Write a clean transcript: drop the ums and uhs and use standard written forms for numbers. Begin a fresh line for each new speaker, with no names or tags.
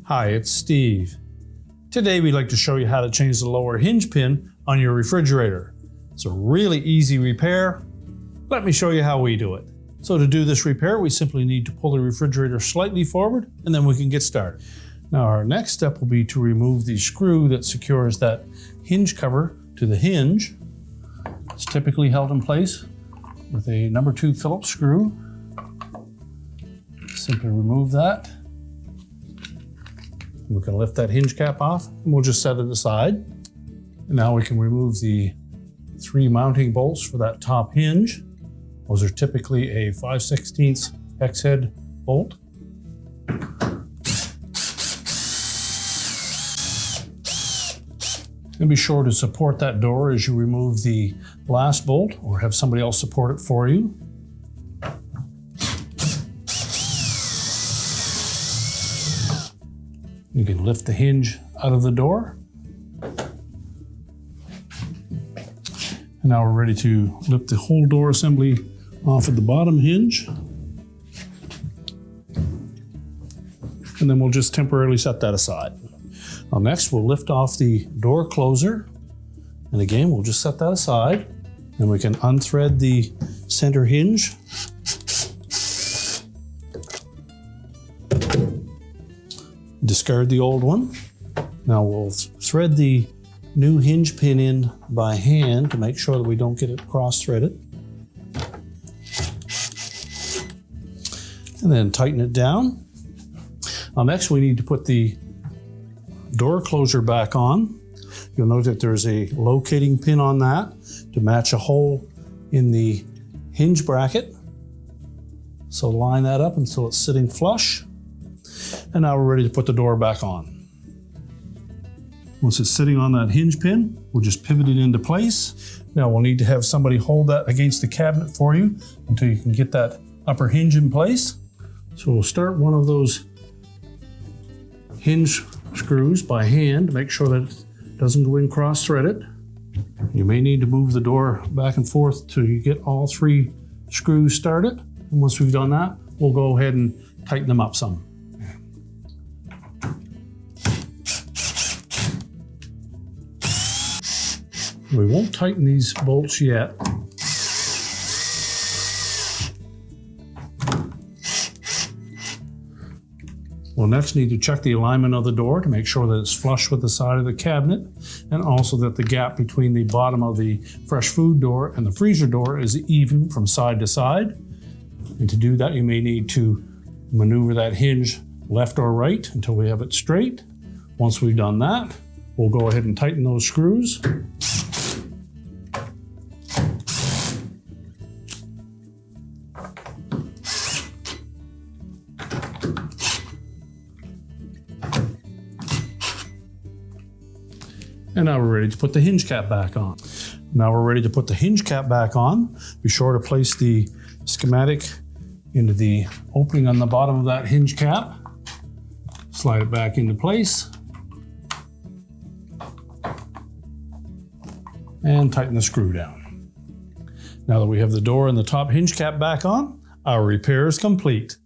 Hi, it's Steve. Today we'd like to show you how to change the lower hinge pin on your refrigerator. It's a really easy repair. Let me show you how we do it. So to do this repair, we simply need to pull the refrigerator slightly forward and then we can get started. Now our next step will be to remove the screw that secures that hinge cover to the hinge. It's typically held in place with a number 2 Phillips screw. Simply remove that. We can lift that hinge cap off and we'll just set it aside. And now we can remove the 3 mounting bolts for that top hinge. Those are typically a 5/16 hex head bolt. And be sure to support that door as you remove the last bolt, or have somebody else support it for you. You can lift the hinge out of the door. And now we're ready to lift the whole door assembly off of the bottom hinge. And then we'll just temporarily set that aside. Now next we'll lift off the door closer. And again, we'll just set that aside. And we can unthread the center hinge. Discard the old one. Now we'll thread the new hinge pin in by hand to make sure that we don't get it cross-threaded. And then tighten it down. Now next we need to put the door closer back on. You'll note that there's a locating pin on that to match a hole in the hinge bracket. So line that up until it's sitting flush. And now we're ready to put the door back on. Once it's sitting on that hinge pin, we'll just pivot it into place. Now we'll need to have somebody hold that against the cabinet for you until you can get that upper hinge in place. So we'll start one of those hinge screws by hand to make sure that it doesn't go in cross-threaded. You may need to move the door back and forth till you get all 3 screws started. And once we've done that, we'll go ahead and tighten them up some. We won't tighten these bolts yet. We'll next need to check the alignment of the door to make sure that it's flush with the side of the cabinet, and also that the gap between the bottom of the fresh food door and the freezer door is even from side to side. And to do that, you may need to maneuver that hinge left or right until we have it straight. Once we've done that, we'll go ahead and tighten those screws. And now we're ready to put the hinge cap back on. Now we're ready to put the hinge cap back on. Be sure to place the schematic into the opening on the bottom of that hinge cap. Slide it back into place. And tighten the screw down. Now that we have the door and the top hinge cap back on, our repair is complete.